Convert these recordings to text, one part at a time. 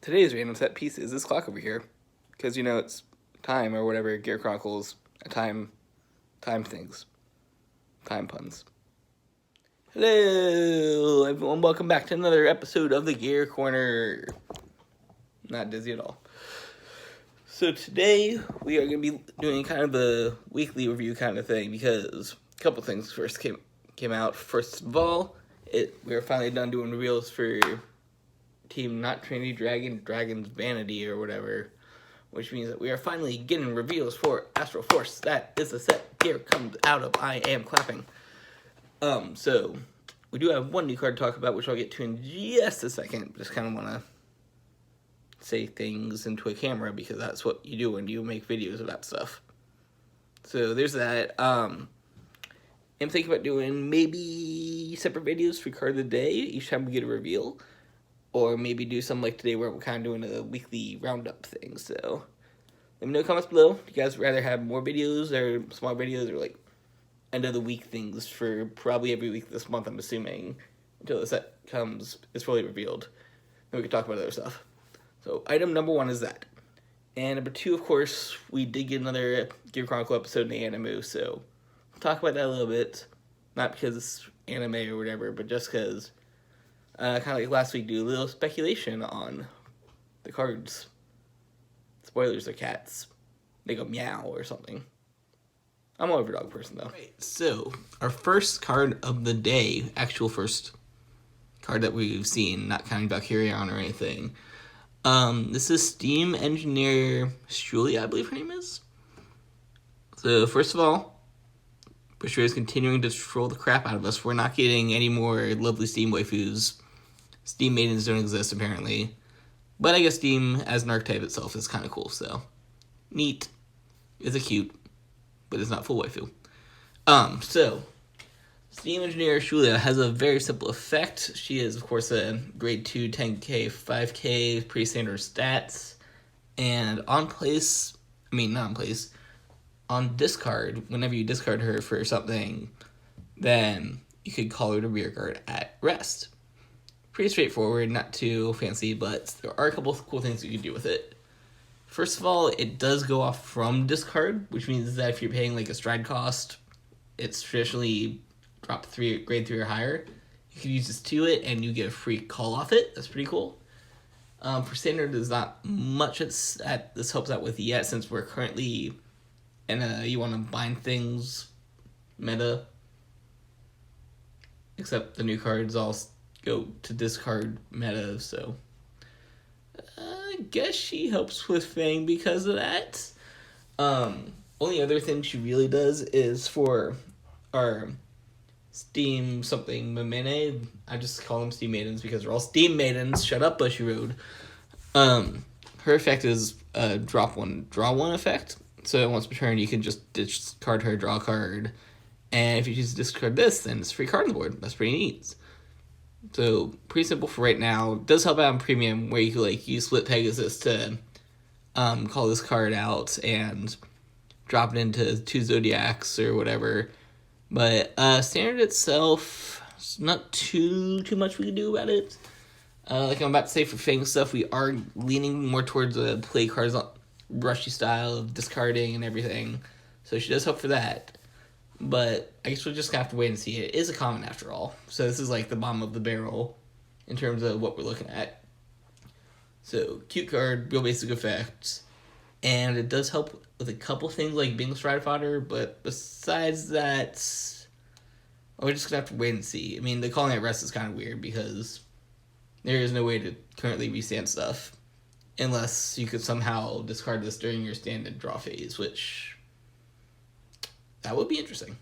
today's random set piece is this clock over here. Because, it's time or whatever, Gear Chronicles, time things. Time puns. Hello, everyone. Welcome back to another episode of the Gear Corner. Not dizzy at all. So today, we are going to be doing kind of a weekly review kind of thing because a couple things first came out. First of all, we are finally done doing reveals for Team Not Trinity Dragon's Vanity or whatever, which means that we are finally getting reveals for Astral Force. That is the set Gear comes out of. I am clapping. So we do have one new card to talk about, which I'll get to in just a second. Just kind of want to say things into a camera because that's what you do when you make videos about stuff. So there's that. I'm thinking about doing maybe separate videos for card of the day each time we get a reveal, or maybe do something like today where we're kind of doing a weekly roundup thing. So let me know in the comments below. Do you guys rather have more videos or small videos or like end of the week things for probably every week this month, I'm assuming, until the set is fully revealed. Then we can talk about other stuff. So item number 1 is that. And number 2, of course, we did get another Gear Chronicle episode in the Animu, so we'll talk about that a little bit. Not because it's anime or whatever, but just because, kind of like last week, do a little speculation on the cards. Spoilers, they're cats. They go meow or something. I'm more of a dog person, though. Right, so, our first card of the day, actual first card that we've seen, not counting Valkyrion or anything. This is Steam Engineer Shulia, I believe her name is. So, first of all, Bushra is continuing to troll the crap out of us. We're not getting any more lovely Steam waifus. Steam maidens don't exist, apparently. But I guess Steam, as an archetype itself, is kind of cool, so. Neat. It's a cute, but it's not full waifu. So, Steam Engineer Shulia has a very simple effect. She is, of course, a grade 2, 10k, 5k, pretty standard stats. And on discard, whenever you discard her for something, then you could call her to rear guard at rest. Pretty straightforward, not too fancy, but there are a couple of cool things you can do with it. First of all, it does go off from discard, which means that if you're paying like a stride cost, it's traditionally drop 3, grade 3 or higher. You can use this to it, and you get a free call off it. That's pretty cool. For standard, there's not much that this helps out with yet, since we're currently in a you want to bind things meta. Except the new cards all go to discard meta, so I guess she helps with Fang because of that. Only other thing she really does is for our Steam something Mamene. I just call them Steam Maidens because they're all Steam Maidens. Shut up, Bushy Road. Her effect is a drop 1, draw 1 effect. So once per turn, you can just discard her, draw a card. And if you choose to discard this, then it's a free card on the board. That's pretty neat. So, pretty simple for right now. It does help out in Premium, where you can use Split Pegasus to call this card out and drop it into 2 Zodiacs or whatever. But Standard itself, it's not too much we can do about it. Like I'm about to say for Fang stuff, we are leaning more towards a play cards rushy style of discarding and everything. So she does help for that. But I guess we'll just have to wait and see. It is a common after all. So this is like the bottom of the barrel in terms of what we're looking at. So, cute card, real basic effects. And it does help with a couple things like being stride fodder. But besides that, we're just going to have to wait and see. I mean, the calling at rest is kind of weird because there is no way to currently restand stuff. Unless you could somehow discard this during your standard draw phase, which that would be interesting.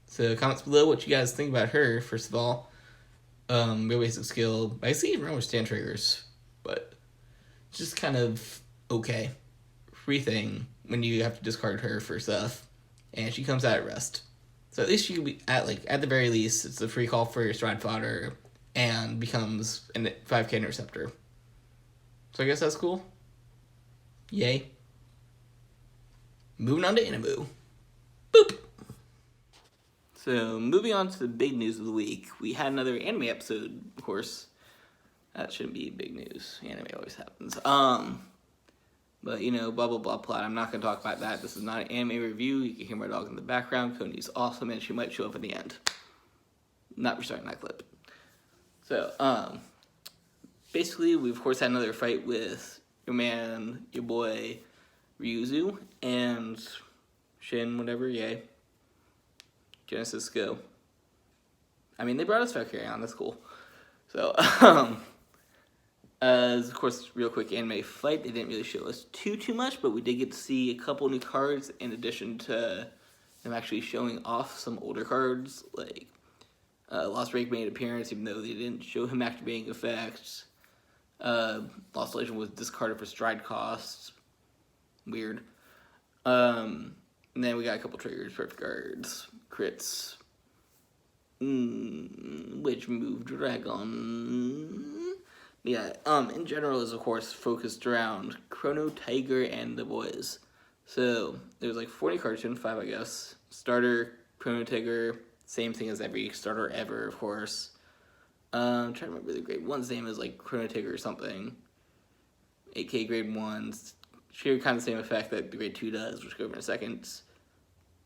So comments below what you guys think about her, first of all. Real basic skill. I see it around with stand triggers, but just kind of okay. Free thing when you have to discard her for stuff. And she comes out at rest. So at least she could be at the very least, it's a free call for your stride fodder and becomes a 5k interceptor. So I guess that's cool. Yay. Moving on to Animu. Boop! So, moving on to the big news of the week, we had another anime episode, of course. That shouldn't be big news. Anime always happens. But, you know, blah, blah, blah, plot. I'm not going to talk about that. This is not an anime review. You can hear my dog in the background. Coney's awesome, and she might show up at the end. Not restarting that clip. So, basically, we, of course, had another fight with your man, your boy, Ryuzu, and Shin, whatever, yay. Genesis, go. I mean, they brought us Valkyrie on, that's cool. So, of course, real quick anime fight. They didn't really show us too much, but we did get to see a couple new cards in addition to them actually showing off some older cards. Like, Lost Rake made an appearance, even though they didn't show him activating effects. Lost Legend was discarded for stride costs. Weird. And then we got a couple triggers, perfect guards, crits. Which move Dragon? Yeah, in general is of course focused around Chrono Tiger and the boys. So there's like 40 cards, 5 I guess. Starter, Chrono Tiger, same thing as every starter ever, of course. I'm trying to remember the grade 1's name is like Chrono Tiger or something. 8K grade 1's share kind of the same effect that the grade 2 does, which we'll go over in a second.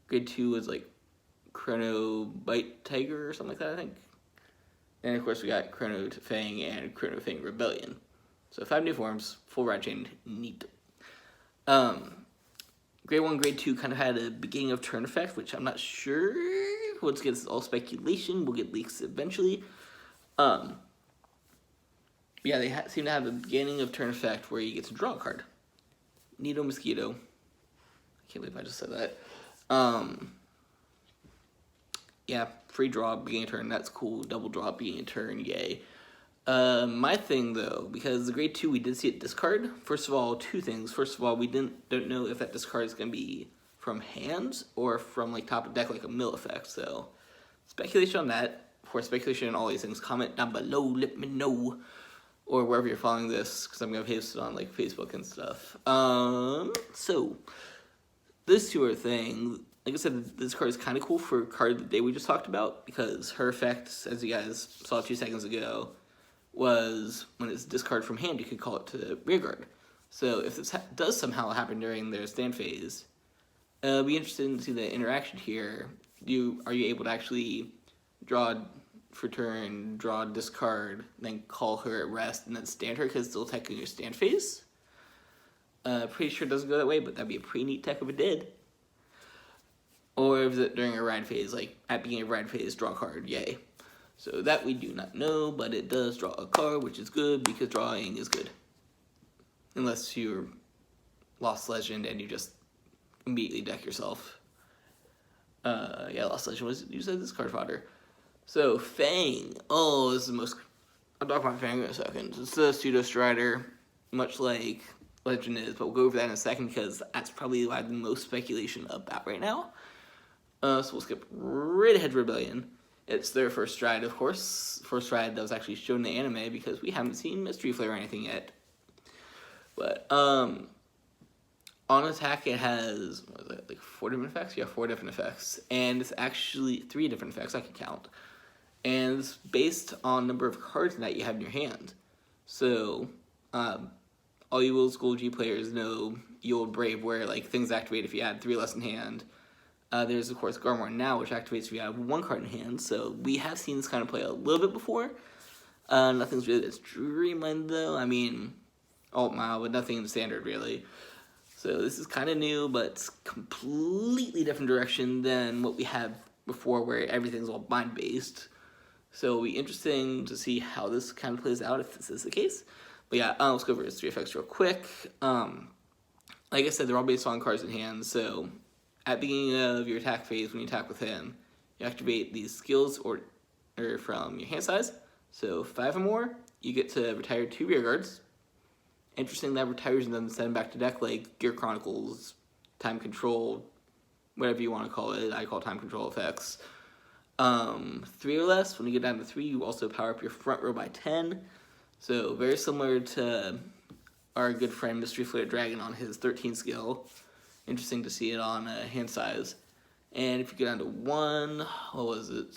Grade 2 is like Chrono Bite Tiger or something like that, I think. And of course we got Chrono Fang and Chrono Fang Rebellion. So 5 new forms, full ride chain, neat. Grade 1, Grade 2 kind of had a beginning of turn effect, which I'm not sure. Once again, it's all speculation. We'll get leaks eventually. Yeah, they seem to have a beginning of turn effect where you get to draw a card. Nido Mosquito. I can't believe I just said that. Yeah, free draw, beginning of turn, that's cool. Double draw, beginning of turn, yay. My thing, though, because the grade 2, we did see it discard. First of all, 2 things. First of all, we don't know if that discard is going to be from hands or from, like, top of deck, like a mill effect. So, speculation on that. Of course, speculation on all these things. Comment down below, let me know. Or wherever you're following this, because I'm going to post it on, like, Facebook and stuff. So, those 2 are things. Like I said, this card is kind of cool for a card the day we just talked about, because her effect, as you guys saw 2 seconds ago, was when it's discard from hand, you could call it to rearguard. So if this does somehow happen during their stand phase, it'll be interesting to see the interaction here. Are you able to actually draw for turn, draw, discard, then call her at rest, and then stand her because it's still technically your stand phase? Pretty sure it doesn't go that way, but that'd be a pretty neat tech if it did. Or is it during a ride phase, like at beginning of ride phase, draw a card, yay. So that we do not know, but it does draw a card, which is good because drawing is good. Unless you're Lost Legend and you just immediately deck yourself. Yeah, Lost Legend was used as this card fodder. So, Fang. Oh, this is the most... I'll talk about Fang in a second. It's a pseudo strider, much like Legend is, but we'll go over that in a second because that's probably what I have the most speculation about right now. So we'll skip right ahead to Rebellion. It's their first stride, of course. First stride that was actually shown in the anime because we haven't seen Mystery Flare or anything yet. But, on attack, it has, what is it, like 4 different effects? Yeah, 4 different effects. And it's actually 3 different effects, I can count. And it's based on number of cards that you have in your hand. So, all you old school G players know you old Brave where, like, things activate if you had 3 less in hand. There's, of course, Garmor Now, which activates if you have 1 card in hand. So we have seen this kind of play a little bit before. Nothing's really that streamlined, though. I mean, alt mile, but nothing in standard, really. So this is kind of new, but it's completely different direction than what we had before, where everything's all bind-based. So it'll be interesting to see how this kind of plays out, if this is the case. But yeah, let's go over his 3 effects real quick. Like I said, they're all based on cards in hand, so... At the beginning of your attack phase, when you attack with him, you activate these skills or from your hand size. So 5 or more, you get to retire 2 rear guards. Interesting that retires and then send them back to deck, like Gear Chronicles, Time Control, whatever you want to call it. I call Time Control effects. 3 or less, when you get down to 3, you also power up your front row by 10. So very similar to our good friend Mystery Flare Dragon on his 13 skill. Interesting to see it on hand size. And if you get down to 1, what was it?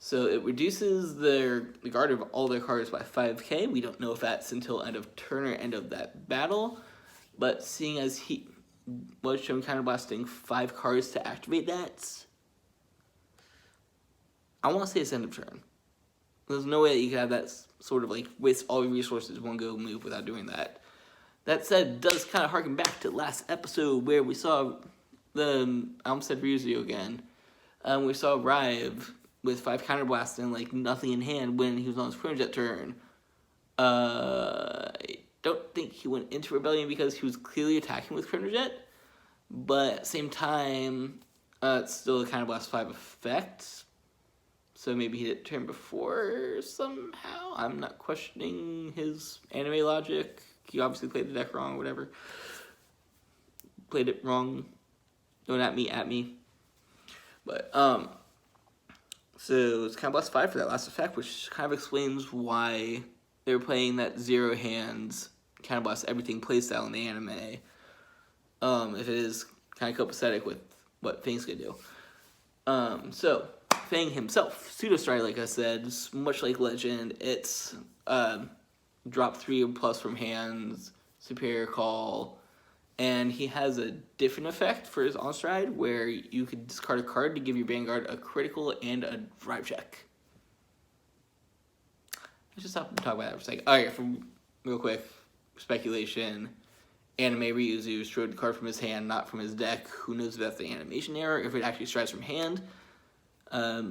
So it reduces the guard of all their cards by 5k. We don't know if that's until end of turn or end of that battle. But seeing as he was shown counterblasting 5 cards to activate that, I want to say it's end of turn. There's no way that you can have that sort of like waste all your resources in one go move without doing that. That said, it does kind of harken back to last episode where we saw the, I almost said Ryuzu again. We saw Rive with 5 counterblasts and like nothing in hand when he was on his Chronojet turn. I don't think he went into Rebellion because he was clearly attacking with Chronojet, but at the same time, it's still a counterblast 5 effect. So maybe he did it turn before somehow. I'm not questioning his anime logic. He obviously played the deck wrong or whatever. Played it wrong. Don't at me. But, so it's counterblast 5 for that last effect, which kind of explains why they were playing that 0 hands counterblast everything playstyle in the anime. If it is kind of copacetic with what Fang's gonna do. So Fang himself, Pseudo Stride, like I said, much like Legend, it's drop 3 or plus from hands, Superior Call, and he has a different effect for his on stride where you could discard a card to give your Vanguard a critical and a drive check. Let's just stop and talk about that for a second. Alright, from real quick, speculation. Anime Ryuzu strode the card from his hand, not from his deck. Who knows if that's the animation error, if it actually strides from hand.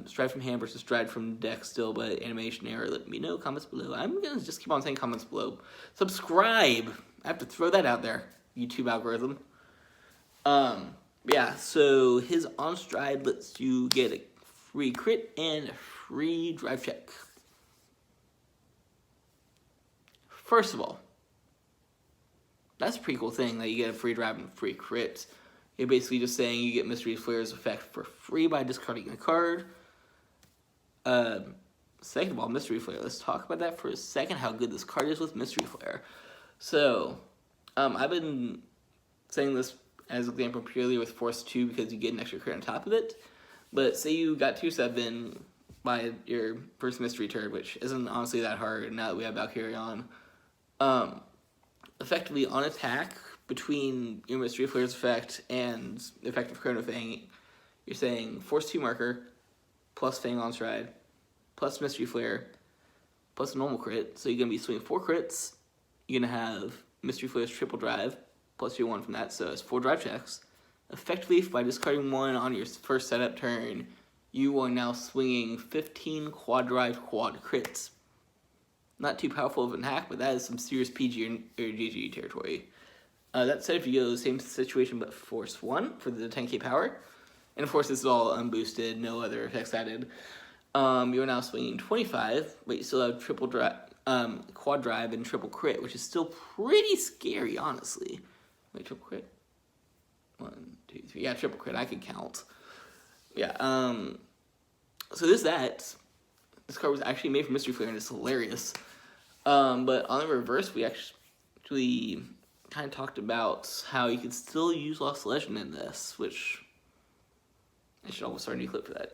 Stride from hand versus stride from deck still, but animation error, let me know, comments below. I'm gonna just keep on saying comments below. Subscribe! I have to throw that out there, YouTube algorithm. Yeah, so his on stride lets you get a free crit and a free drive check. First of all, that's a pretty cool thing that you get a free drive and a free crit. You're basically just saying you get Mystery Flare's effect for free by discarding a card. Second of all, Mystery Flare. Let's talk about that for a second, how good this card is with Mystery Flare. So, I've been saying this as an example purely with Force 2 because you get an extra crit on top of it. But say you got 2/7 by your first Mystery turn, which isn't honestly that hard now that we have Valkyrie on. Effectively, on attack, between your Mystery Flare's effect and the effect of Chrono Fang, you're saying Force 2 marker, plus Fang on stride, plus Mystery Flare, plus a normal crit. So you're going to be swinging 4 crits. You're going to have Mystery Flare's triple drive, plus your 1 from that, so it's 4 drive checks. Effectively, by discarding 1 on your first setup turn, you are now swinging 15 quad drive quad crits. Not too powerful of an hack, but that is some serious PG or GG territory. That said, if you go the same situation but Force 1 for the 10k power, and of course this is all unboosted, no other effects added, you're now swinging 25, but you still have triple drive, quad drive and triple crit, which is still pretty scary, honestly. Wait, triple crit? 1, 2, 3. Yeah, triple crit. I could count. Yeah. So there's that. This card was actually made for Mystery Flare, and it's hilarious. But on the reverse, we actually kind of talked about how you could still use Lost Legend in this, which I should almost start a new clip for that.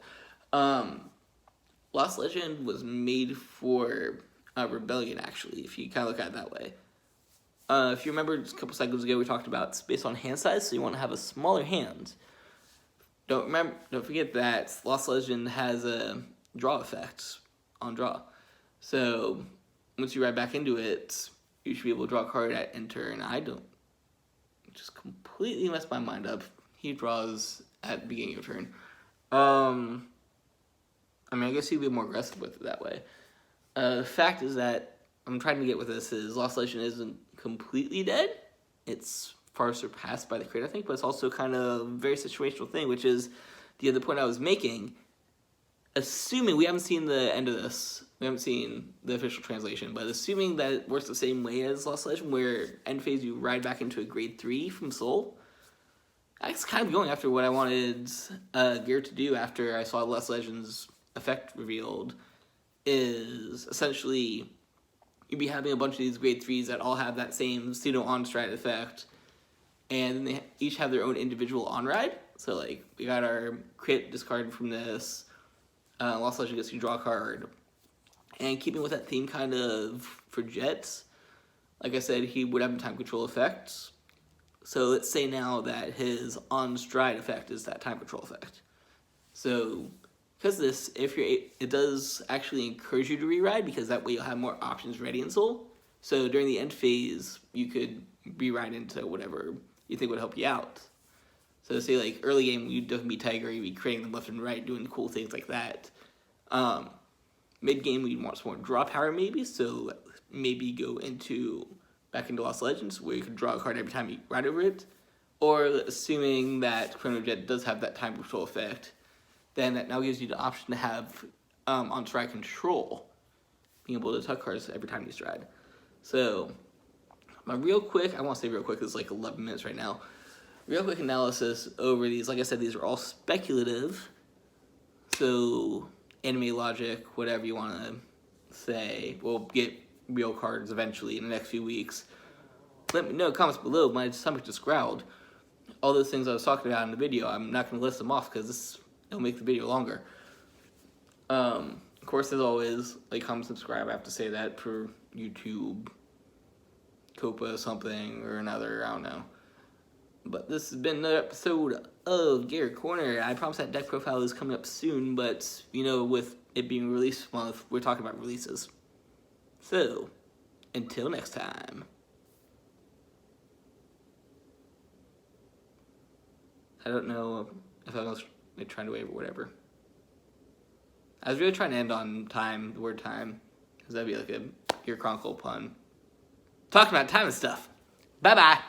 Lost Legend was made for Rebellion, actually, if you kind of look at it that way. If you remember just a couple cycles ago, we talked about it's based on hand size, so you want to have a smaller hand. Don't forget that Lost Legend has a draw effect on draw. So once you ride back into it, you should be able to draw a card at end turn. I don't. Just completely messed my mind up. He draws at the beginning of turn. I mean, I guess he'd be more aggressive with it that way. The fact is that I'm trying to get with this is Lost Legend isn't completely dead. It's far surpassed by the crit, I think, but it's also kind of a very situational thing, which is the other point I was making. Assuming, we haven't seen the end of this, we haven't seen the official translation, but assuming that it works the same way as Lost Legend, where end phase you ride back into a grade 3 from Soul, that's kind of going after what I wanted Gear to do after I saw Lost Legend's effect revealed, is essentially you'd be having a bunch of these grade 3s that all have that same pseudo on-stride effect, and they each have their own individual on-ride. So, like, we got our crit discard from this, Lost Legend gets you draw a card. And keeping with that theme kind of for Jets, like I said, he would have time control effects. So let's say now that his on stride effect is that time control effect. So because this, it does actually encourage you to re-ride, because that way you'll have more options ready in Soul. So during the end phase, you could re-ride into whatever you think would help you out. So say like early game, you'd definitely be Tiger, you'd be creating them left and right, doing cool things like that. Mid game, we'd want some more draw power maybe, so maybe go back into Lost Legends, where you can draw a card every time you ride over it. Or assuming that Chrono Jet does have that time control effect, then that now gives you the option to have on stride control, being able to tuck cards every time you stride. So, my real quick, I won't say real quick, it's like 11 minutes right now. Real quick analysis over these. Like I said, these are all speculative. So, anime logic, whatever you want to say, we'll get real cards eventually in the next few weeks. Let me know in the comments below. My stomach just growled. All those things I was talking about in the video, I'm not going to list them off because it'll make the video longer. Of course, as always, like, comment, subscribe. I have to say that for YouTube, Copa, something or another. I don't know. But this has been another episode of Gear Corner. I promise that deck profile is coming up soon, but, with it being release month, we're talking about releases. So, until next time. I don't know if I was trying to wave or whatever. I was really trying to end on time, the word time, because that'd be like a Gear Chronicle pun. Talking about time and stuff. Bye-bye.